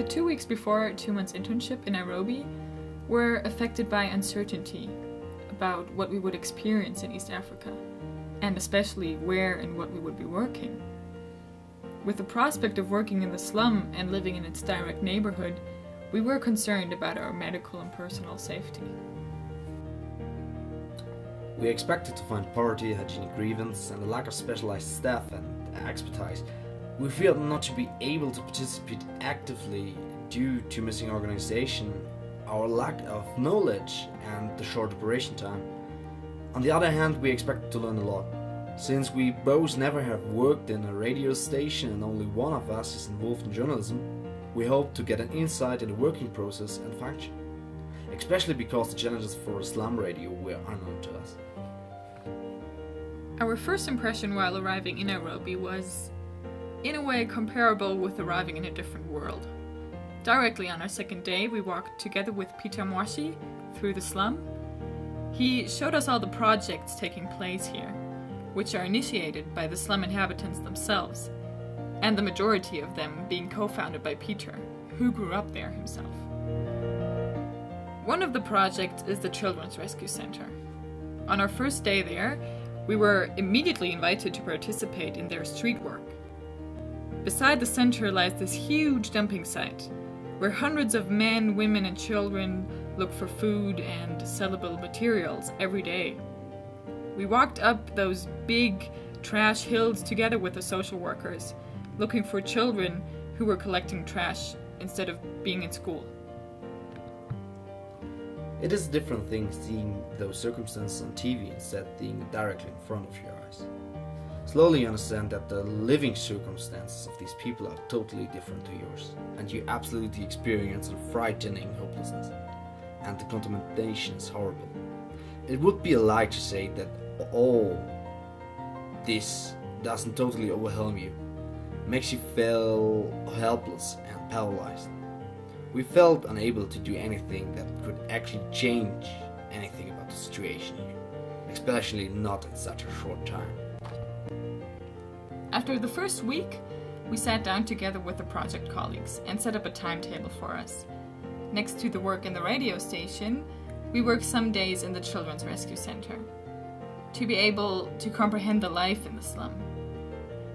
2 weeks before our 2 months internship in Nairobi were affected by uncertainty about what we would experience in East Africa, and especially where and what we would be working. With the prospect of working in the slum and living in its direct neighborhood, we were concerned about our medical and personal safety. We expected to find poverty, hygienic grievance, and a lack of specialized staff and expertise. We feared not to be able to participate actively due to missing organization, our lack of knowledge, and the short operation time. On the other hand, we expected to learn a lot. Since we both never have worked in a radio station and only one of us is involved in journalism, we hope to get an insight in the working process and function, especially because the challenges for slum radio were unknown to us. Our first impression while arriving in Nairobi was, in a way, comparable with arriving in a different world. Directly on our second day, we walked together with Peter Mwashi through the slum. He showed us all the projects taking place here, which are initiated by the slum inhabitants themselves, and the majority of them being co-founded by Peter, who grew up there himself. One of the projects is the Children's Rescue Center. On our first day there, we were immediately invited to participate in their street work. Beside the center lies this huge dumping site, where hundreds of men, women, and children look for food and sellable materials every day. We walked up those big trash hills together with the social workers, looking for children who were collecting trash instead of being in school. It is a different thing seeing those circumstances on TV instead of being directly in front of your eyes. Slowly you understand that the living circumstances of these people are totally different to yours, and you absolutely experience a frightening hopelessness, and the contamination is horrible. It would be a lie to say that all this doesn't totally overwhelm you, makes you feel helpless and paralyzed. We felt unable to do anything that could actually change anything about the situation here, especially not in such a short time. After the first week, we sat down together with the project colleagues and set up a timetable for us. Next to the work in the radio station, we worked some days in the Children's Rescue Center to be able to comprehend the life in the slum.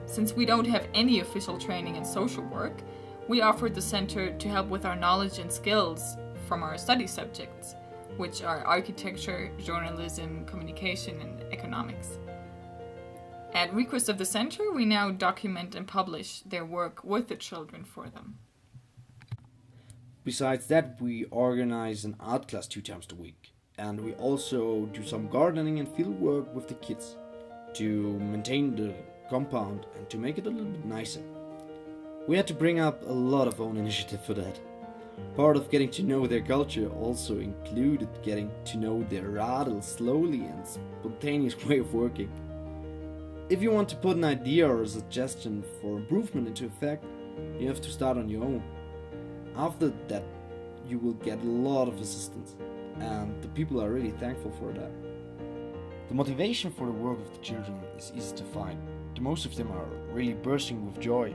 Since we don't have any official training in social work, we offered the center to help with our knowledge and skills from our study subjects, which are architecture, journalism, communication, and economics. At request of the center, we now document and publish their work with the children for them. Besides that, we organize an art class 2 times a week, and we also do some gardening and field work with the kids to maintain the compound and to make it a little bit nicer. We had to bring up a lot of own initiative for that. Part of getting to know their culture also included getting to know their rather slowly and spontaneous way of working. If you want to put an idea or a suggestion for improvement into effect, you have to start on your own. After that, you will get a lot of assistance, and the people are really thankful for that. The motivation for the work of the children is easy to find. The most of them are really bursting with joy.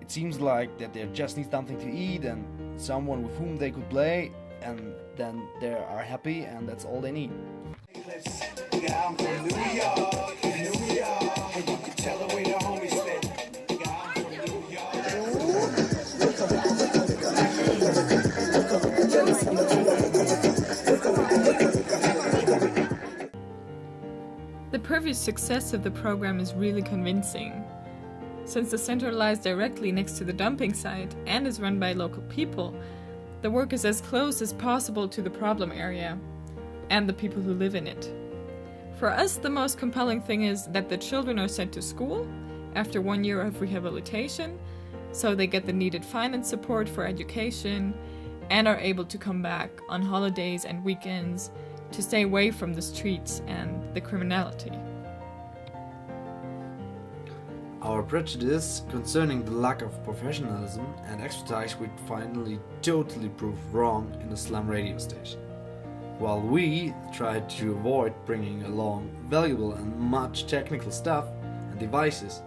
It seems like that they just need something to eat and someone with whom they could play, and then they are happy, and that's all they need. The previous success of the program is really convincing. Since the center lies directly next to the dumping site and is run by local people, the work is as close as possible to the problem area and the people who live in it. For us, the most compelling thing is that the children are sent to school after 1 year of rehabilitation, so they get the needed finance support for education and are able to come back on holidays and weekends to stay away from the streets and the criminality. Our prejudice concerning the lack of professionalism and expertise would finally totally prove wrong in the slum radio station. While we tried to avoid bringing along valuable and much technical stuff and devices,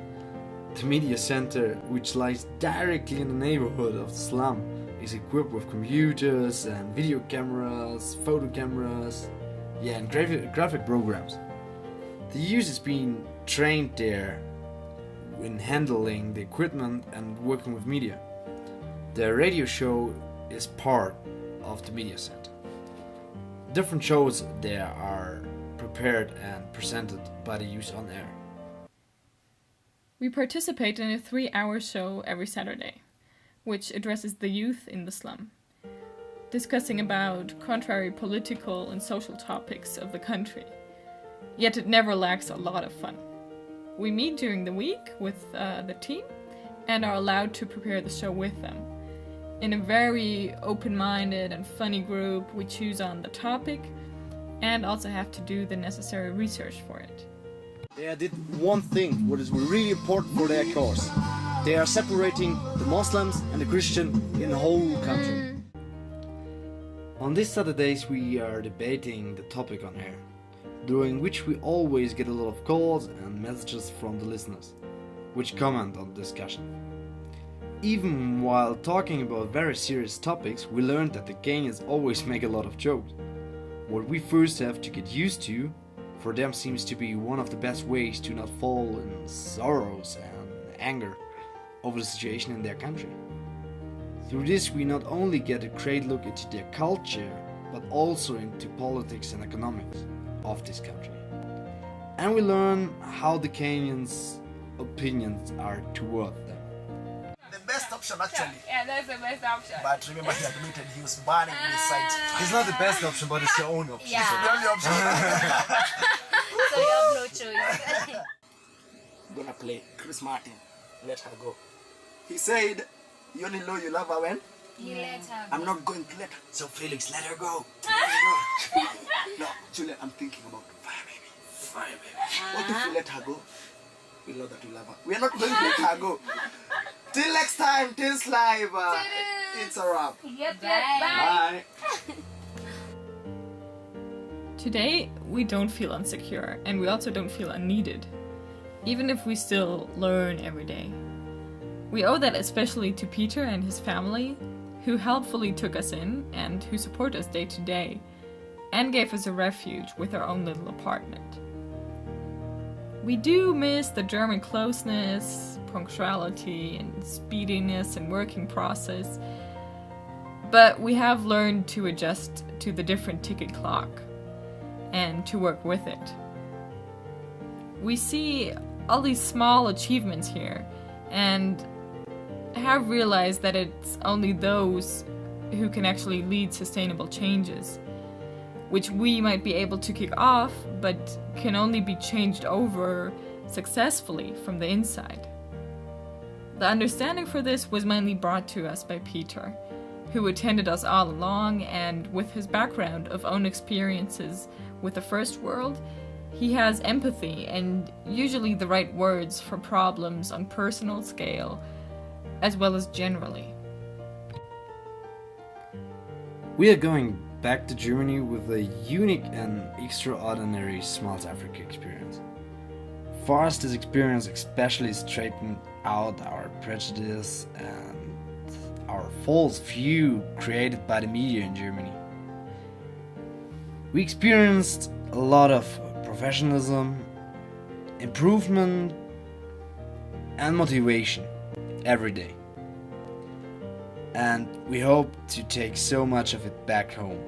the media center, which lies directly in the neighborhood of the slum, is equipped with computers and video cameras, photo cameras, and graphic programs. The youth is being trained there in handling the equipment and working with media. The radio show is part of the media center. Different shows there are prepared and presented by the youth on air. We participate in a 3-hour show every Saturday, which addresses the youth in the slum, discussing about contrary political and social topics of the country. Yet it never lacks a lot of fun. We meet during the week with the team and are allowed to prepare the show with them. In a very open-minded and funny group, we choose on the topic and also have to do the necessary research for it. They did one thing what is really important for their cause. They are separating the Muslims and the Christian in the whole country. On these Saturdays we are debating the topic on air, during which we always get a lot of calls and messages from the listeners, which comment on the discussion. Even while talking about very serious topics, we learned that the Kenyans always make a lot of jokes. What we first have to get used to, for them seems to be one of the best ways to not fall in sorrows and anger over the situation in their country. Through this we not only get a great look into their culture, but also into politics and economics of this country. And we learn how the Kenyans' opinions are toward them. The best option actually. Yeah, that's the best option. But remember he admitted he was burning his site. It's not the best option, but it's your own option. The Yeah. only option. So you have no choice. Gonna play Chris Martin. Let her go. He said, you only know you love her when? You let her I'm not going to let her. So Felix, let her go. Let her go. No, Julian, I'm thinking about fire baby. Fire baby. What if we let her go? We know that we love her. We are not going to let her go. Till next time, till live. It's a wrap. Yep, Bye. Today, we don't feel insecure, and we also don't feel unneeded, even if we still learn every day. We owe that especially to Peter and his family, who helpfully took us in and who support us day to day, and gave us a refuge with our own little apartment. We do miss the German closeness, punctuality, and speediness and working process, but we have learned to adjust to the different ticket clock and to work with it. We see all these small achievements here and have realized that it's only those who can actually lead sustainable changes, which we might be able to kick off, but can only be changed over successfully from the inside. The understanding for this was mainly brought to us by Peter, who attended us all along, and with his background of own experiences with the first world, he has empathy and usually the right words for problems on personal scale, as well as generally. We are going back to Germany with a unique and extraordinary Smiles Africa experience. For us, this experience especially straightened out our prejudice and our false view created by the media in Germany. We experienced a lot of professionalism, improvement, and motivation every day. And we hope to take so much of it back home.